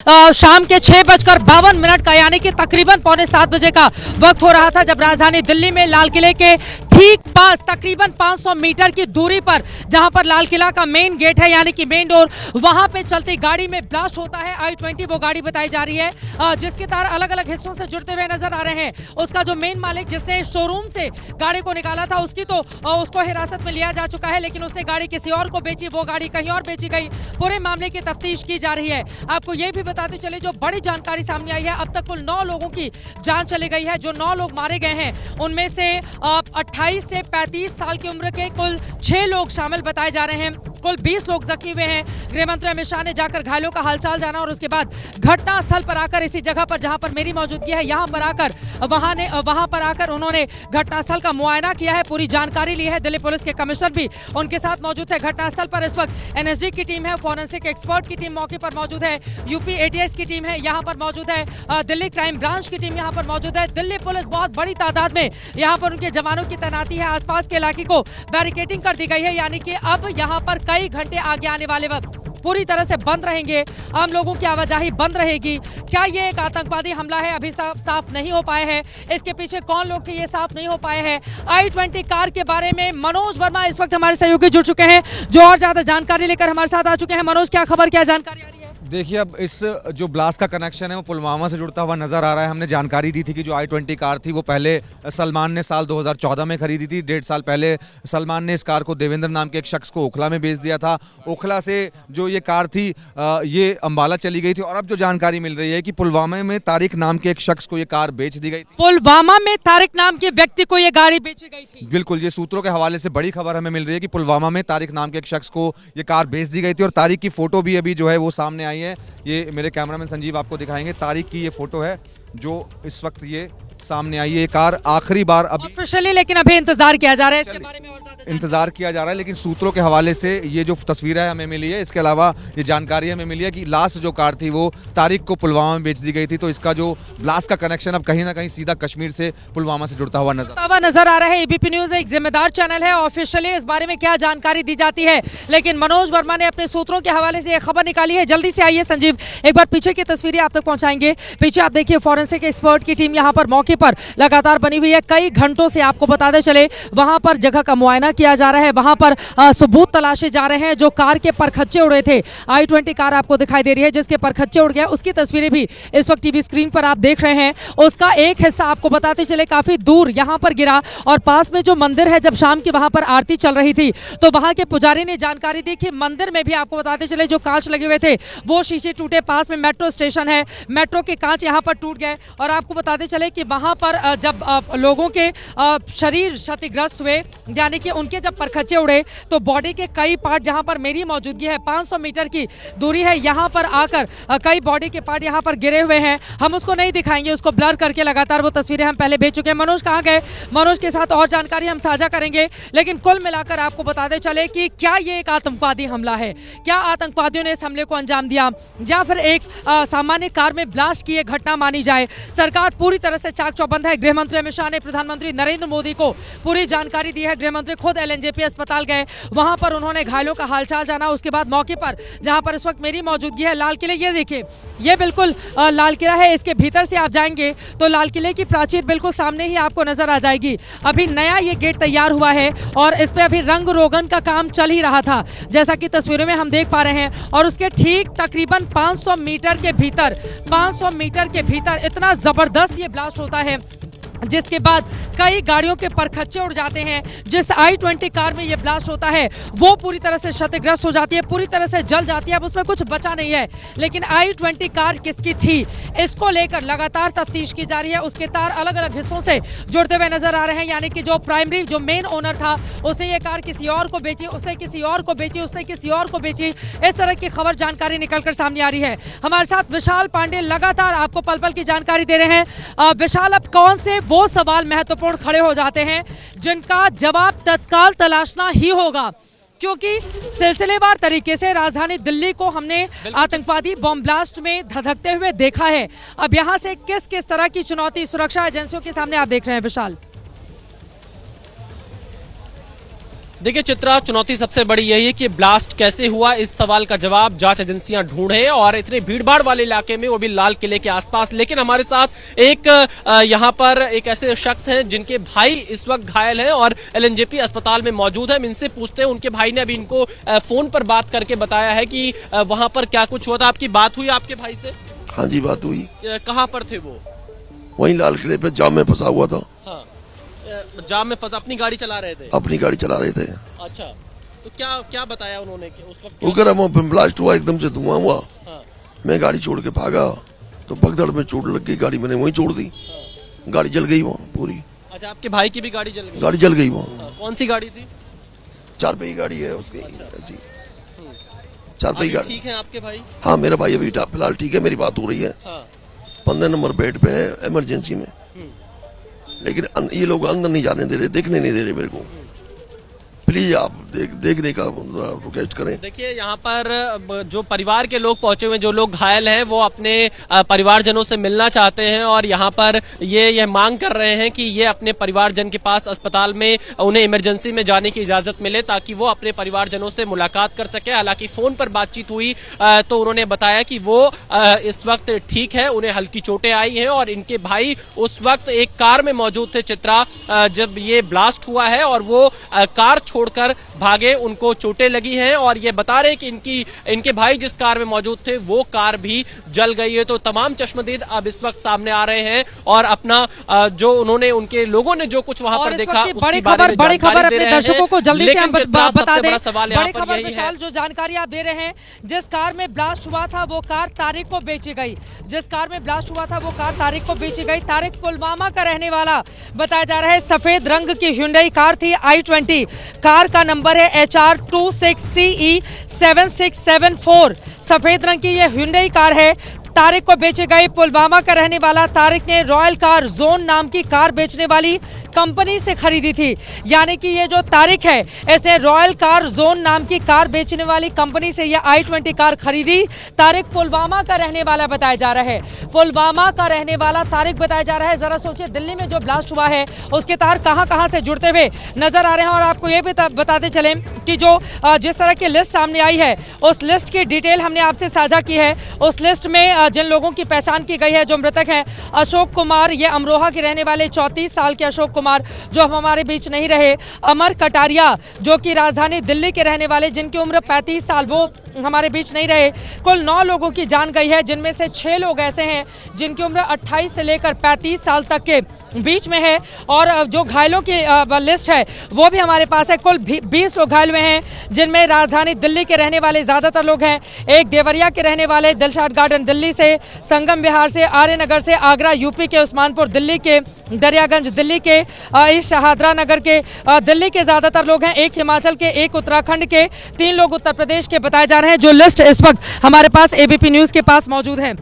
शाम के 6:52 का यानी कि तकरीबन 6:45 बजे का वक्त हो रहा था जब राजधानी दिल्ली में लाल किले के ठीक पास तकरीबन 500 मीटर की दूरी पर जहां पर लाल किला का मेन गेट है यानी कि मेन डोर, वहां पे चलती गाड़ी में ब्लास्ट होता है। i-20 वो गाड़ी बताई जा रही है जिसके तार अलग अलग हिस्सों से जुड़ते हुए नजर आ रहे हैं। उसका जो मेन मालिक जिसने शोरूम से गाड़ी को निकाला था उसको हिरासत में लिया जा चुका है, लेकिन उसने गाड़ी किसी और को बेची, वो गाड़ी कहीं और बेची गई। पूरे मामले की तफ्तीश की जा रही है। आपको ये भी बताते चले जो बड़ी जानकारी सामने आई है, अब तक कुल 9 लोगों की जान चली गई है। जो 9 लोग मारे गए हैं उनमें से 28 से 35 साल की उम्र के कुल 6 लोग शामिल बताए जा रहे हैं। कुल 20 लोग जख्मी हुए हैं। गृह मंत्री अमित शाह ने जाकर घायलों का हालचाल जाना और उसके बाद घटना स्थल पर आकर इसी जगह पर जहां पर मेरी मौजूदगी है यहां पर आकर उन्होंने घटनास्थल का मुआयना किया है, पूरी जानकारी ली है। दिल्ली पुलिस के कमिश्नर भी उनके साथ मौजूद है घटनास्थल पर। इस वक्त एनएसजी की टीम है, फॉरेंसिक एक्सपर्ट की टीम मौके पर मौजूद है, यूपी एटीएस की टीम है यहाँ पर मौजूद है, दिल्ली क्राइम ब्रांच की टीम यहाँ पर मौजूद है। दिल्ली पुलिस बहुत बड़ी तादाद में यहाँ पर उनके जवानों की तैनाती है। आसपास के इलाके को बैरिकेडिंग कर दी गई है, यानी कि अब यहाँ पर कई घंटे आगे आने वाले वक्त पूरी तरह से बंद रहेंगे, आम लोगों की आवाजाही बंद रहेगी। क्या ये एक आतंकवादी हमला है, अभी साफ नहीं हो पाया है। इसके पीछे कौन लोग थे ये साफ नहीं हो पाए हैं। i-20 कार के बारे में मनोज वर्मा इस वक्त हमारे सहयोगी जुड़ चुके हैं जो और ज्यादा जानकारी लेकर हमारे साथ आ चुके हैं। मनोज, क्या खबर, क्या जानकारी आ रही है? देखिए, अब इस जो ब्लास्ट का कनेक्शन है वो पुलवामा से जुड़ता हुआ नज़र आ रहा है। हमने जानकारी दी थी कि जो i-20 कार थी वो पहले सलमान ने साल 2014 में खरीदी थी। 1.5 साल पहले सलमान ने इस कार को देवेंद्र नाम के एक शख्स को ओखला में बेच दिया था। ओखला से जो ये कार थी ये अम्बाला चली गई थी और अब जो जानकारी मिल रही है कि पुलवामा में तारिक नाम के एक शख्स को ये कार बेच दी गई थी। पुलवामा में तारिक नाम के व्यक्ति को ये गाड़ी बेची गई थी? बिल्कुल, ये सूत्रों के हवाले से बड़ी खबर हमें मिल रही है कि पुलवामा में तारिक नाम के एक शख्स को ये कार बेच दी गई थी और तारिक की फोटो भी अभी जो है वो सामने आई है। ये मेरे कैमरामैन संजीव आपको दिखाएंगे। तारिक की ये फोटो है जो इस वक्त ये सामने आई है। ये कार आखिरी बार अभी ऑफिशियली, लेकिन अभी इंतजार किया जा रहा है इसके बारे में और ज्यादा इंतजार किया जा रहा है, लेकिन सूत्रों के हवाले से ये जो तस्वीर है हमें मिली है। इसके अलावा ये जानकारी हमें मिली है कि लास्ट जो कार थी वो तारिक को पुलवामा में बेच दी गई थी। तो इसका जो ब्लास्ट का कनेक्शन अब कहीं ना कहीं सीधा कश्मीर से पुलवामा से जुड़ता हुआ नजर आ रहा है। एबीपी न्यूज एक जिम्मेदार चैनल है, ऑफिशियली इस बारे में क्या जानकारी दी जाती है, लेकिन मनोज वर्मा ने अपने सूत्रों के हवाले से ये खबर निकाली है। जल्दी से आइए संजीव, एक बार पीछे की तस्वीरें आप तक पहुंचाएंगे। पीछे आप देखिए फॉरेंसिक एक्सपर्ट की टीम यहाँ पर मौके पर लगातार बनी हुई है। कई घंटों से आपको बताते चले वहां पर जगह का मुआयना किया जा रहा है, वहां पर सबूत तलाशे जा रहे हैं। जो कार के परखच्चे उड़े थे, i-20 कार आपको दिखाई दे रही है जिसके परखच्चे उड़ गए, उसकी तस्वीरें भी इस वक्त टीवी स्क्रीन पर आप देख रहे हैं। उसका एक हिस्सा आपको बताते चले काफी दूर यहां पर गिरा और पास में जो मंदिर है, जब शाम की वहां पर आरती चल रही थी तो वहां के पुजारी ने जानकारी दी कि मंदिर में भी आपको बताते चले जो कांच लगे हुए थे वो शीशे टूटे। पास में मेट्रो स्टेशन है, मेट्रो के कांच यहाँ पर टूट गए और आपको बताते चले कि वहां पर जब लोगों के शरीर क्षतिग्रस्त हुए यानी कि उनके जब परखच्चे उड़े तो बॉडी के कई पार्ट, जहां पर मेरी मौजूदगी है 500 मीटर की दूरी है, यहां पर आकर कई बॉडी के पार्ट यहां पर गिरे हुए हैं। हम उसको नहीं दिखाएंगे, उसको ब्लर करके लगातार वो तस्वीरें हम पहले भेज चुके हैं। मनोज कहाँ गए? मनोज के साथ और जानकारी हम साझा करेंगे, लेकिन कुल मिलाकर आपको बताते चले कि क्या ये एक आतंकवादी हमला है, क्या आतंकवादियों ने इस हमले को अंजाम दिया या फिर एक सामान्य कार में ब्लास्ट की घटना मानी जाए। सरकार पूरी तरह से चाक चौबंद है। गृह मंत्री अमित शाह ने प्रधानमंत्री नरेंद्र मोदी को पूरी जानकारी दी है। गृह मंत्री खुद एलएनजेपी अस्पताल गए, वहां पर उन्होंने घायलों का हालचाल जाना। उसके बाद मौके पर जहां पर इस वक्त मेरी मौजूदगी है लाल किले, ये देखिए ये बिल्कुल लाल किला है। इसके भीतर से आप जाएंगे तो लाल किले की प्राचीर बिल्कुल सामने ही आपको नजर आ जाएगी। अभी नया ये गेट तैयार हुआ है और इस पे अभी रंग रोगन का काम चल ही रहा था जैसा कि तस्वीरों में हम देख पा रहे हैं। और उसके ठीक तकरीबन 500 मीटर के भीतर इतना जबरदस्त ये ब्लास्ट होता है जिसके बाद कई गाड़ियों के परखच्चे उड़ जाते हैं। जिस i-20 कार में ये ब्लास्ट होता है वो पूरी तरह से क्षतिग्रस्त हो जाती है, पूरी तरह से जल जाती है, अब उसमें कुछ बचा नहीं है। लेकिन i-20 कार किसकी थी इसको लेकर लगातार तफ्तीश की जा रही है। उसके तार अलग अलग हिस्सों से जुड़ते हुए नजर आ रहे हैं, यानी कि जो प्राइमरी जो मेन ओनर था उसने ये कार किसी और को बेची, उसने किसी और को बेची, उसने किसी और को बेची, इस तरह की खबर जानकारी निकलकर सामने आ रही है। हमारे साथ विशाल पांडे लगातार आपको पल पल की जानकारी दे रहे हैं। विशाल, अब कौन से वो सवाल महत्वपूर्ण खड़े हो जाते हैं जिनका जवाब तत्काल तलाशना ही होगा, क्योंकि सिलसिलेवार तरीके से राजधानी दिल्ली को हमने आतंकवादी बॉम्ब ब्लास्ट में धधकते हुए देखा है। अब यहां से किस किस तरह की चुनौती सुरक्षा एजेंसियों के सामने आप देख रहे हैं विशाल? देखिए चित्रा, चुनौती सबसे बड़ी यही है कि ब्लास्ट कैसे हुआ, इस सवाल का जवाब जांच एजेंसियां ढूंढे, और इतने भीड़भाड़ वाले इलाके में, वो भी लाल किले के आसपास। लेकिन हमारे साथ एक यहां पर एक ऐसे शख्स हैं जिनके भाई इस वक्त घायल हैं और एलएनजेपी अस्पताल में मौजूद है। हम इनसे पूछते हैं, उनके भाई ने अभी इनको फोन पर बात करके बताया है कि वहां पर क्या कुछ हुआ था। आपकी बात हुई आपके भाई से? हाँ जी, बात हुई। कहाँ पर थे वो? वहीं लाल किले पे जाम में फंसा हुआ था। हाँ, जाम में फंसा, अपनी गाड़ी चला रहे थे? अपनी गाड़ी चला रहे थे। अच्छा, तो क्या क्या बताया उन्होंने कि उस वक्त? वो कह रहा ब्लास्ट हुआ, एकदम से धुआं हुआ। हाँ। मैं गाड़ी छोड़ के भागा तो भगदड़ में चोट लग गई, गाड़ी मैंने वहीं छोड़ दी। हाँ। गाड़ी जल गई वहाँ पूरी। अच्छा, आपके भाई की भी गाड़ी जल गई? गाड़ी जल गई वहाँ। हाँ, कौन सी गाड़ी थी? 4 पहिए गाड़ी है उसकी। ऐसी 4 पहिए अभी गाड़ी। ठीक है आपके भाई? हाँ, मेरा भाई अभी फिलहाल ठीक है, मेरी बात हो रही है। हाँ। 15 नंबर बेड पे है इमरजेंसी में। लेकिन ये लोग अंदर नहीं जाने दे रहे, देखने नहीं दे रहे मेरे को। प्लीज आप देखने का रिक्वेस्ट करें। देखिए यहाँ पर जो परिवार के लोग पहुंचे हुए, जो लोग घायल हैं, वो अपने परिवारजनों से मिलना चाहते हैं और यहाँ पर ये मांग कर रहे हैं कि ये अपने परिवारजन के पास अस्पताल में उन्हें इमरजेंसी में जाने की इजाजत मिले ताकि वो अपने परिवारजनों से मुलाकात कर सके। हालांकि फोन पर बातचीत हुई तो उन्होंने बताया कि वो इस वक्त ठीक है, उन्हें हल्की चोटें आई हैं और इनके भाई उस वक्त एक कार में मौजूद थे चित्रा, जब ये ब्लास्ट हुआ है और वो कार छोड़कर भागे, उनको चोटें लगी हैं और ये बता रहे कि इनके भाई जिस कार में मौजूद थे वो कार भी जल गई है। तो तमाम चश्मदीद अब इस वक्त सामने आ रहे हैं और अपना जो उन्होंने, उनके लोगों ने जो कुछ वहां पर देखा उसके बारे में बड़ी खबर जानकारी दे अपने रहे दर्शकों को हैं। जल्दी से हम लेकिन बता सबसे दें, बड़ा सवाल यहाँ बड़ी पर खबर यही है। विशाल जो जानकारी आप दे रहे हैं, जिस कार में ब्लास्ट हुआ था वो कार तारिक को बेची गई। जिस कार में ब्लास्ट हुआ था वो कार तारिक को बेची गई। तारिक पुलवामा का रहने वाला बताया जा रहा है। सफेद रंग की हुंडई कार थी i20, कार का नंबर है HR26CE 7674। सफेद रंग की ये हुंडई कार है, तारिक को बेची गई। पुलवामा का रहने वाला तारिक ने रॉयल कार जोन नाम की कार बेचने वाली कंपनी से खरीदी थी। यानी कि ये जो तारिक है, इसने रॉयल कार जोन नाम की कार बेचने वाली कंपनी से ये i20 कार खरीदी। तारिक पुलवामा का रहने वाला बताया जा रहा है। पुलवामा का रहने वाला तारिक बताया जा रहा है। जरा सोचिए, दिल्ली में जो ब्लास्ट हुआ है उसके तार कहां से जुड़ते हुए नजर आ रहे हैं। और आपको ये भी बताते चले कि जो जिस तरह की लिस्ट सामने आई है, उस लिस्ट की डिटेल हमने आपसे साझा की है। उस लिस्ट में जिन लोगों की पहचान की गई है, जो मृतक हैं, अशोक कुमार, ये अमरोहा के रहने वाले 34 साल के अशोक कुमार जो हमारे बीच नहीं रहे। अमर कटारिया जो कि राजधानी दिल्ली के रहने वाले, जिनकी उम्र 35 साल, वो हमारे बीच नहीं रहे। कुल 9 लोगों की जान गई है, जिनमें से 6 लोग ऐसे हैं जिनकी उम्र 28 से लेकर 35 साल तक के बीच में है। और जो घायलों की लिस्ट है वो भी हमारे पास है। कुल 20 लोग घायल हुए हैं, जिनमें राजधानी दिल्ली के रहने वाले ज़्यादातर लोग हैं। एक देवरिया के रहने वाले, दिलशाद गार्डन दिल्ली से, संगम बिहार से, आर्य नगर से, आगरा यूपी के, उस्मानपुर दिल्ली के, दरियागंज दिल्ली के, इस शहादरा नगर के दिल्ली के ज़्यादातर लोग हैं। एक हिमाचल के, एक उत्तराखंड के, 3 लोग उत्तर प्रदेश के बताए जा रहे हैं। जो लिस्ट इस वक्त हमारे पास एबीपी न्यूज़ के पास मौजूद है।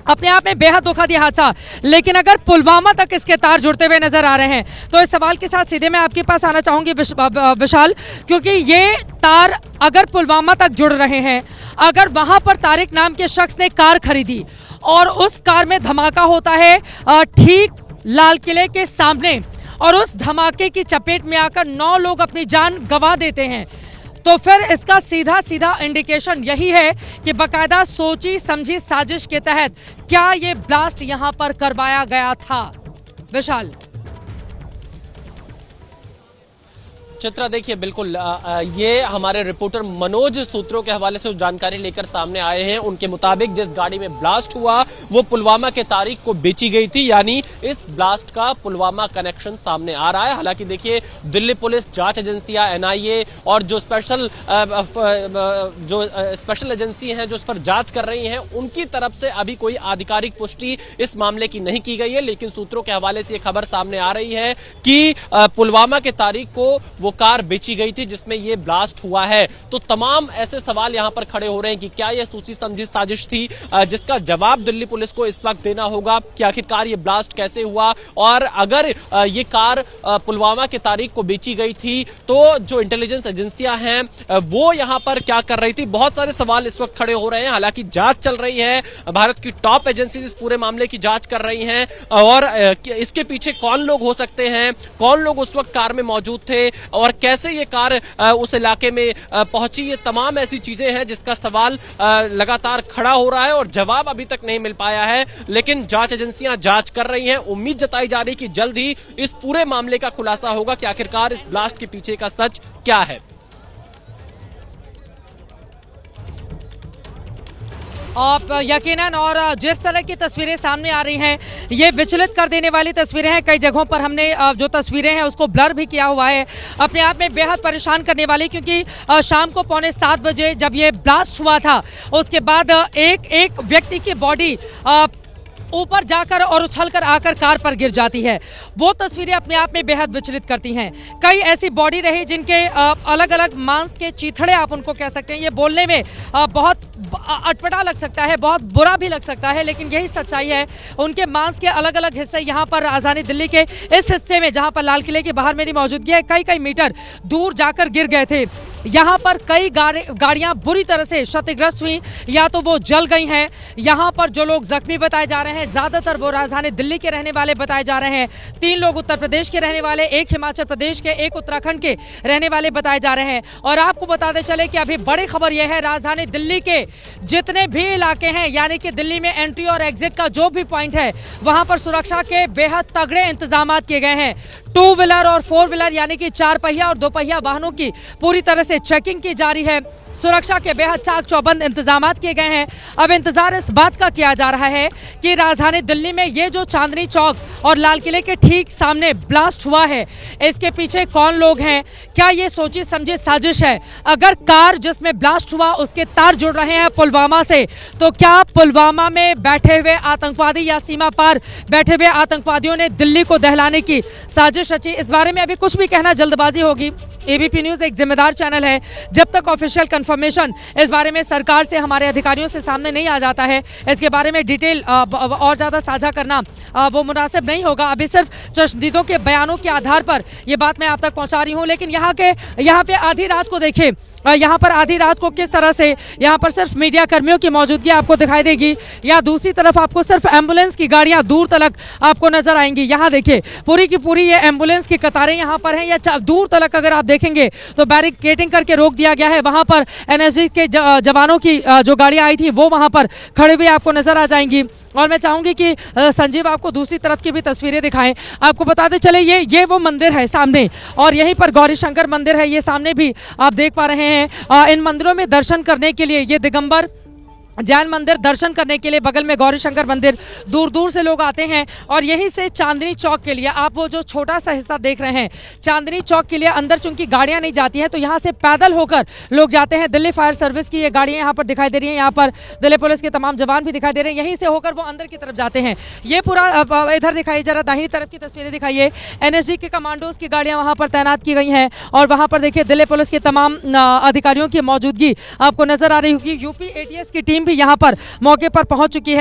अपने आप में बेहद दुखद ये हादसा, लेकिन अगर पुलवामा तक इसके तार जुड़ते हुए नजर आ रहे हैं तो इस सवाल के साथ सीधे मैं आपके पास आना चाहूंगी विशाल, क्योंकि ये तार अगर पुलवामा तक जुड़ रहे हैं, अगर वहां पर तारिक नाम के शख्स ने कार खरीदी और उस कार में धमाका होता है ठीक लाल किले के सामने, और उस धमाके की चपेट में आकर 9 लोग अपनी जान गंवा देते हैं, तो फिर इसका सीधा सीधा इंडिकेशन यही है कि बकायदा सोची समझी साजिश के तहत क्या ये ब्लास्ट यहां पर करवाया गया था। विशाल। चित्रा, देखिए बिल्कुल ये हमारे रिपोर्टर मनोज सूत्रों के हवाले से जानकारी लेकर सामने आए हैं। उनके मुताबिक जिस गाड़ी में ब्लास्ट हुआ वो पुलवामा के तारिक को बेची गई थी, यानी इस ब्लास्ट का पुलवामा कनेक्शन सामने आ रहा है। हालांकि देखिए, दिल्ली पुलिस, जांच एजेंसियां, एनआईए और जो स्पेशल एजेंसी हैं जो इस पर जांच कर रही हैं, उनकी तरफ से अभी कोई आधिकारिक पुष्टि इस मामले की नहीं की गई है। लेकिन सूत्रों के हवाले से ये खबर सामने आ रही है कि पुलवामा के तारिक को वो कार बेची गई थी जिसमें ये ब्लास्ट हुआ है। तो तमाम ऐसे सवाल यहां पर खड़े हो रहे हैं कि क्या यह सोची समझी साजिश थी, जिसका जवाब दिल्ली पुलिस को इस वक्त देना होगा कि आखिरकार ये ब्लास्ट कैसे हुआ, और अगर ये कार पुलवामा के तारिक को बेची गई थी तो जो इंटेलिजेंस एजेंसियां हैं वो यहां पर क्या कर रही थी। बहुत सारे सवाल इस वक्त खड़े हो रहे हैं। हालांकि जांच चल रही है, भारत की टॉप एजेंसीज इस पूरे मामले की जांच कर रही हैं, और इसके पीछे कौन लोग हो सकते हैं, कौन लोग उस वक्त कार में मौजूद थे और कैसे ये कार उस इलाके में पहुंची, ये तमाम ऐसी चीजें हैं जिसका सवाल लगातार खड़ा हो रहा है और जवाब अभी तक नहीं मिल पाया है। लेकिन जांच एजेंसियां जांच कर रही हैं। उम्मीद जताई जा रही कि जल्द ही इस पूरे मामले का खुलासा होगा कि आखिरकार इस ब्लास्ट के पीछे का सच क्या है। आप यकीनन, और जिस तरह की तस्वीरें सामने आ रही हैं ये विचलित कर देने वाली तस्वीरें हैं। कई जगहों पर हमने जो तस्वीरें हैं उसको ब्लर भी किया हुआ है, अपने आप में बेहद परेशान करने वाली, क्योंकि शाम को 6:45 बजे जब ये ब्लास्ट हुआ था उसके बाद एक व्यक्ति की बॉडी ऊपर जाकर और उछलकर आकर कार पर गिर जाती है। वो तस्वीरें अपने आप में बेहद विचलित करती हैं। कई ऐसी बॉडी रही जिनके अलग अलग मांस के चीथड़े आप उनको कह सकते हैं। ये बोलने में बहुत अटपटा लग सकता है, बहुत बुरा भी लग सकता है, लेकिन यही सच्चाई है। उनके मांस के अलग अलग हिस्से यहाँ पर राजधानी दिल्ली के इस हिस्से में, जहाँ पर लाल किले के बाहर मेरी मौजूदगी है, कई मीटर दूर जाकर गिर गए थे। यहाँ पर कई गाड़ियां बुरी तरह से क्षतिग्रस्त हुई, या तो वो जल गई हैं। यहाँ पर जो लोग जख्मी बताए जा रहे हैं ज्यादातर वो राजधानी दिल्ली के रहने वाले बताए जा रहे हैं। 3 लोग उत्तर प्रदेश के रहने वाले, 1 हिमाचल प्रदेश के, 1 उत्तराखंड के रहने वाले बताए जा रहे हैं। और आपको बताते चले कि अभी बड़ी खबर यह है, राजधानी दिल्ली के जितने भी इलाके हैं, यानी कि दिल्ली में एंट्री और एग्जिट का जो भी पॉइंट है वहां पर सुरक्षा के बेहद तगड़े इंतजाम किए गए हैं। 2 व्हीलर और 4 व्हीलर यानी कि 4 पहिया और 2 पहिया वाहनों की पूरी तरह से चेकिंग की जा रही है। सुरक्षा के बेहद चाक चौबंद इंतजाम किए गए हैं। अब इंतजार इस बात का किया जा रहा है कि राजधानी दिल्ली में ये जो चांदनी चौक और लाल किले के ठीक सामने ब्लास्ट हुआ है, इसके पीछे कौन लोग हैं? क्या ये सोची समझी साजिश है? अगर कार जिसमें ब्लास्ट हुआ उसके तार जुड़ रहे हैं पुलवामा से, तो क्या पुलवामा में बैठे हुए आतंकवादी या सीमा पार बैठे हुए आतंकवादियों ने दिल्ली को दहलाने की साजिश रची? इस बारे में अभी कुछ भी कहना जल्दबाजी होगी। एबीपी न्यूज़ एक जिम्मेदार चैनल है। जब तक ऑफिशियल कंफर्मेशन इस बारे में सरकार से, हमारे अधिकारियों से सामने नहीं आ जाता है, इसके बारे में डिटेल और ज़्यादा साझा करना वो मुनासिब नहीं होगा। अभी सिर्फ चश्मदीदों के बयानों के आधार पर ये बात मैं आप तक पहुंचा रही हूँ। लेकिन यहाँ पे आधी रात को देखिए, यहाँ पर आधी रात को किस तरह से यहाँ पर सिर्फ मीडिया कर्मियों की मौजूदगी आपको दिखाई देगी, या दूसरी तरफ आपको सिर्फ एम्बुलेंस की गाड़ियाँ दूर तलक आपको नजर आएंगी। यहाँ देखिए पूरी की पूरी ये एम्बुलेंस की कतारें यहाँ पर हैं, या दूर तलक अगर आप देखेंगे तो बैरिकेडिंग करके रोक दिया गया है। वहाँ पर एनएसजी के जवानों की जो गाड़ियाँ आई थी वो वहाँ पर खड़े हुए आपको नजर आ जाएंगी। और मैं चाहूँगी कि संजीव आपको दूसरी तरफ की भी तस्वीरें दिखाएं। आपको बताते चले ये वो मंदिर है सामने, और यहीं पर गौरी शंकर मंदिर है, ये सामने भी आप देख पा रहे हैं। इन मंदिरों में दर्शन करने के लिए, ये दिगंबर जैन मंदिर दर्शन करने के लिए, बगल में गौरी शंकर मंदिर, दूर दूर से लोग आते हैं। और यहीं से चांदनी चौक के लिए, आप वो जो छोटा सा हिस्सा देख रहे हैं, चांदनी चौक के लिए अंदर चूंकि गाड़ियां नहीं जाती हैं तो यहाँ से पैदल होकर लोग जाते हैं। दिल्ली फायर सर्विस की ये गाड़ियां यहाँ पर दिखाई दे रही हैं, यहाँ पर दिल्ली पुलिस के तमाम जवान भी दिखाई दे रहे हैं। यहीं से होकर वो अंदर की तरफ जाते हैं। ये पूरा इधर दिखाइए, जरा दाहिनी तरफ की तस्वीरें दिखाइए। एनएसजी के कमांडोज की गाड़ियाँ वहाँ पर तैनात की गई हैं, और वहाँ पर देखिए दिल्ली पुलिस के तमाम अधिकारियों की मौजूदगी आपको नजर आ रही होगी। यूपी एटीएस की टीम भी यहाँ पर मौके पर पहुंच चुकी है।